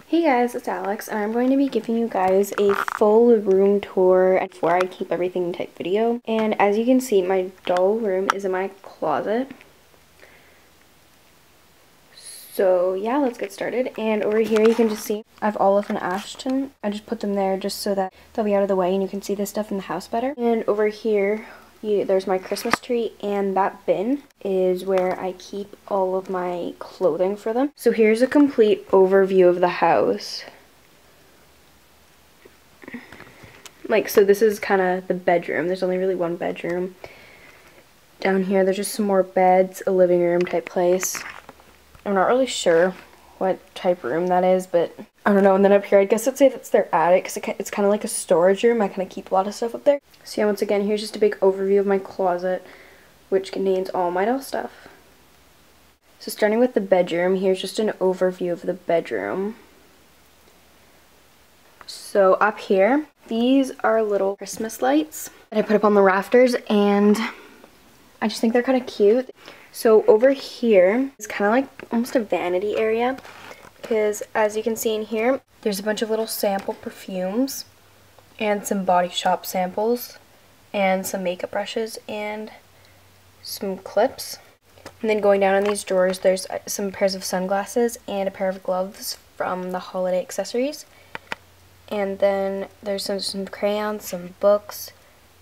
Hey guys, it's Alex, and I'm going to be giving you guys a full room tour before I keep everything type video. And as you can see, my doll room is in my closet. So yeah, let's get started. And over here you can just see I have Olive and Ashton. I just put them there just so that they'll be out of the way and you can see this stuff in the house better. And over here, there's my Christmas tree, and that bin is where I keep all of my clothing for them. So here's a complete overview of the house. So this is kind of the bedroom. There's only really one bedroom. Down here, there's just some more beds, a living room type place. I'm not really sure what type room that is, but I don't know. And then up here, I guess I'd say that's their attic, because it's kind of like a storage room. I kind of keep a lot of stuff up there. So yeah, once again, here's just a big overview of my closet, which contains all my doll stuff. So starting with the bedroom, here's just an overview of the bedroom. So up here, these are little Christmas lights that I put up on the rafters, and I just think they're kind of cute. So over here is kind of like almost a vanity area, because as you can see in here, there's a bunch of little sample perfumes and some Body Shop samples and some makeup brushes and some clips. And then going down in these drawers, there's some pairs of sunglasses and a pair of gloves from the holiday accessories. And then there's some crayons, some books,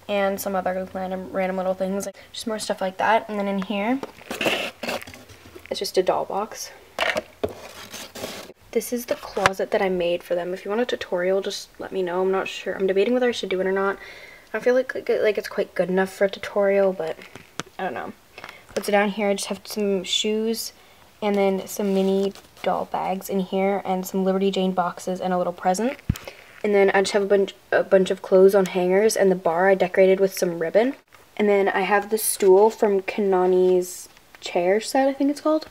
and some other random little things, like just more stuff like that. And then in here, it's just a doll box. This is the closet that I made for them. If you want a tutorial, just let me know. I'm not sure. I'm debating whether I should do it or not. I feel like it's quite good enough for a tutorial, but I don't know. But so down here, I just have some shoes and then some mini doll bags in here and some Liberty Jane boxes and a little present. And then I just have a bunch of clothes on hangers, and the bar I decorated with some ribbon. And then I have the stool from Kanani's chair set, I think it's called.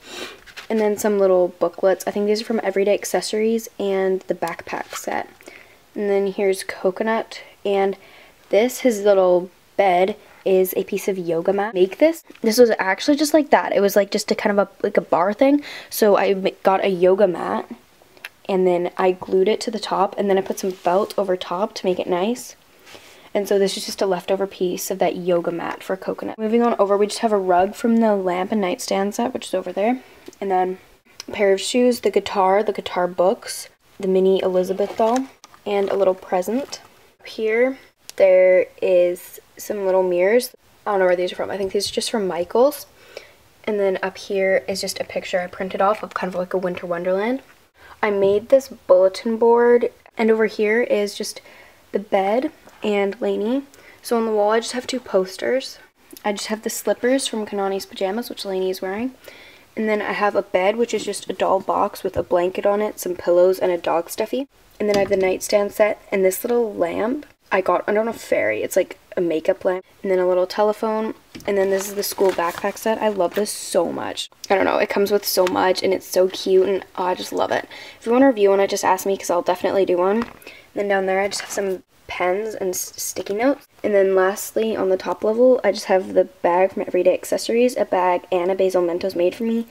And then some little booklets. I think these are from Everyday Accessories, and the backpack set. And then here's Coconut, and his little bed is a piece of yoga mat. This was actually just like that. It was like just a kind of like a bar thing. So I got a yoga mat, and then I glued it to the top, and then I put some felt over top to make it nice. And so this is just a leftover piece of that yoga mat for Coconut. Moving on over, we just have a rug from the lamp and nightstand set, which is over there. And then a pair of shoes, the guitar books, the mini Elizabeth doll, and a little present. Here, there is some little mirrors. I don't know where these are from. I think these are just from Michael's. And then up here is just a picture I printed off of kind of like a winter wonderland. I made this bulletin board, and over here is just the bed and Lainey. So on the wall, I just have two posters. I just have the slippers from Kanani's pajamas, which Lainey is wearing. And then I have a bed, which is just a doll box with a blanket on it, some pillows, and a dog stuffy. And then I have the nightstand set, and this little lamp I got under a fairy. It's like a makeup lamp. And then a little telephone. And then this is the school backpack set. I love this so much. I don't know, it comes with so much, and it's so cute, and I just love it. If you want to review one, just ask me, because I'll definitely do one. And then down there, I just have some pens and sticky notes. And then lastly, on the top level, I just have the bag from Everyday Accessories, a bag Anna Basil Mentos made for me,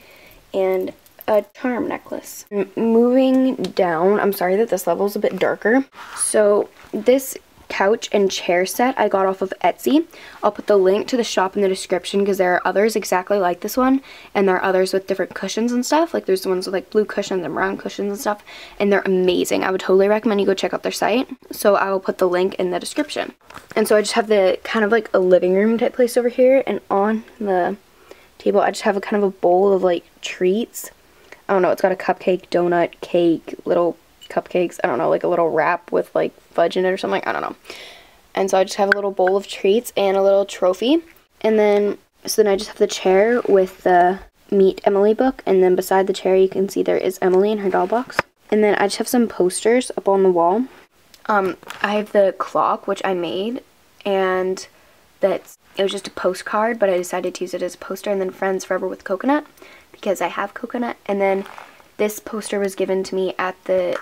and a charm necklace. Moving down, I'm sorry that this level is a bit darker. So this couch and chair set I got off of Etsy. I'll put the link to the shop in the description, because there are others exactly like this one, and there are others with different cushions and stuff. Like there's the ones with like blue cushions and brown cushions and stuff, and they're amazing. I would totally recommend you go check out their site. So I will put the link in the description. And so I just have the kind of like a living room type place over here, and on the table I just have a kind of a bowl of like treats. I don't know, it's got a cupcake, donut, cake, little cupcakes, I don't know, like a little wrap with like fudge in it or something, I don't know. And so I just have a little bowl of treats and a little trophy. And then, so then I just have the chair with the Meet Emily book, and then beside the chair you can see there is Emily in her doll box. And then I just have some posters up on the wall. I have the clock, which I made, and it was just a postcard, but I decided to use it as a poster. And then Friends Forever with Coconut, because I have Coconut. And then this poster was given to me at the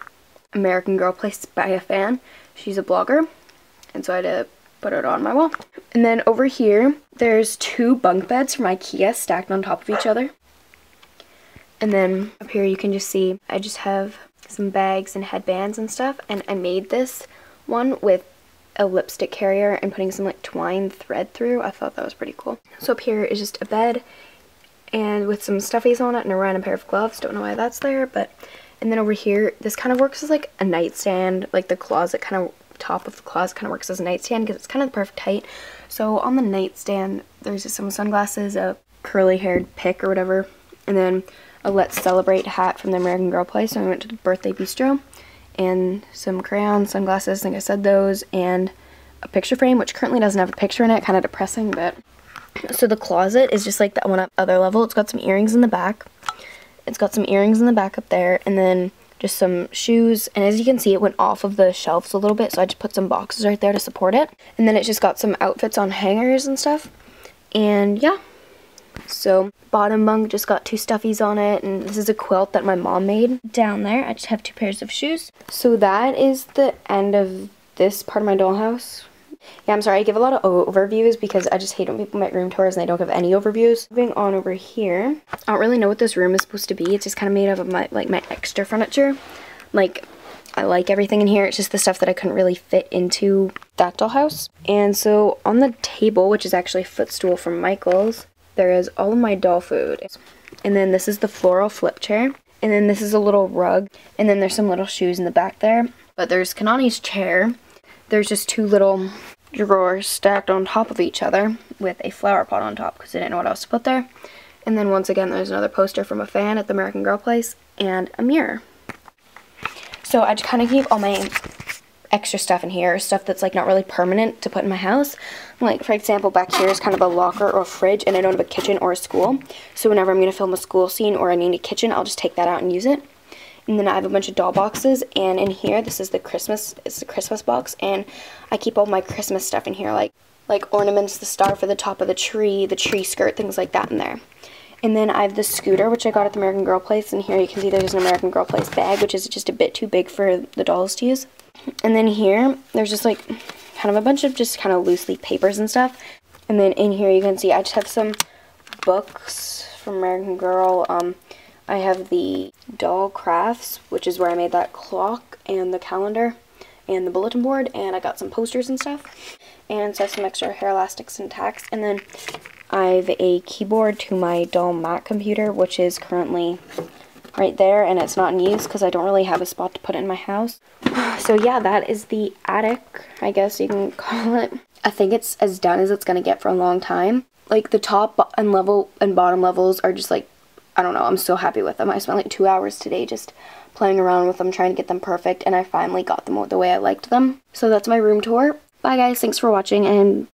American Girl place by a fan. She's a blogger, and so I had to put it on my wall. And then over here, there's two bunk beds from IKEA stacked on top of each other. And then up here you can just see I just have some bags and headbands and stuff. And I made this one with a lipstick carrier and putting some like twine thread through. I thought that was pretty cool. So up here is just a bed and with some stuffies on it and a random pair of gloves. Don't know why that's there, but and then over here, this kind of works as like a nightstand, like the closet kind of, top of the closet kind of works as a nightstand because it's kind of the perfect height. So on the nightstand, there's just some sunglasses, a curly haired pick or whatever, and then a Let's Celebrate hat from the American Girl Place. So I went to the birthday bistro, and some crayons, sunglasses, I think I said those, and a picture frame, which currently doesn't have a picture in it, kind of depressing, but. So the closet is just like that one up other level. It's got some earrings in the back. It's got some earrings in the back up there, and then just some shoes, and as you can see, it went off of the shelves a little bit, so I just put some boxes right there to support it. And then it's just got some outfits on hangers and stuff, and yeah. So bottom bunk just got 2 stuffies on it, and this is a quilt that my mom made. Down there, I just have 2 pairs of shoes. So that is the end of this part of my dollhouse. Yeah, I'm sorry, I give a lot of overviews because I just hate when people make room tours and they don't give any overviews. Moving on over here, I don't really know what this room is supposed to be. It's just kind of made up of my extra furniture. Like, I like everything in here. It's just the stuff that I couldn't really fit into that dollhouse. And so on the table, which is actually a footstool from Michael's, there is all of my doll food. And then this is the floral flip chair. And then this is a little rug. And then there's some little shoes in the back there. But there's Kanani's chair. There's just 2 little drawers stacked on top of each other with a flower pot on top because I didn't know what else to put there. And then once again, there's another poster from a fan at the American Girl Place and a mirror. So I just kind of keep all my extra stuff in here, stuff that's like not really permanent to put in my house. Like for example, back here is kind of a locker or a fridge, and I don't have a kitchen or a school. So whenever I'm going to film a school scene or I need a kitchen, I'll just take that out and use it. And then I have a bunch of doll boxes, and in here, this is the Christmas box, and I keep all my Christmas stuff in here, like ornaments, the star for the top of the tree skirt, things like that in there. And then I have the scooter, which I got at the American Girl Place, and here you can see there's an American Girl Place bag, which is just a bit too big for the dolls to use. And then here, there's just like kind of a bunch of just kind of loose leaf papers and stuff. And then in here, you can see I just have some books from American Girl. I have the doll crafts, which is where I made that clock and the calendar and the bulletin board, and I got some posters and stuff, and so I have some extra hair elastics and tacks. And then I have a keyboard to my doll Mac computer, which is currently right there, and it's not in use because I don't really have a spot to put it in my house. So yeah, that is the attic, I guess you can call it. I think it's as done as it's gonna get for a long time. Like the top and bottom levels are just like, I don't know, I'm so happy with them. I spent like 2 hours today just playing around with them, trying to get them perfect, and I finally got them the way I liked them. So that's my room tour. Bye guys, thanks for watching, and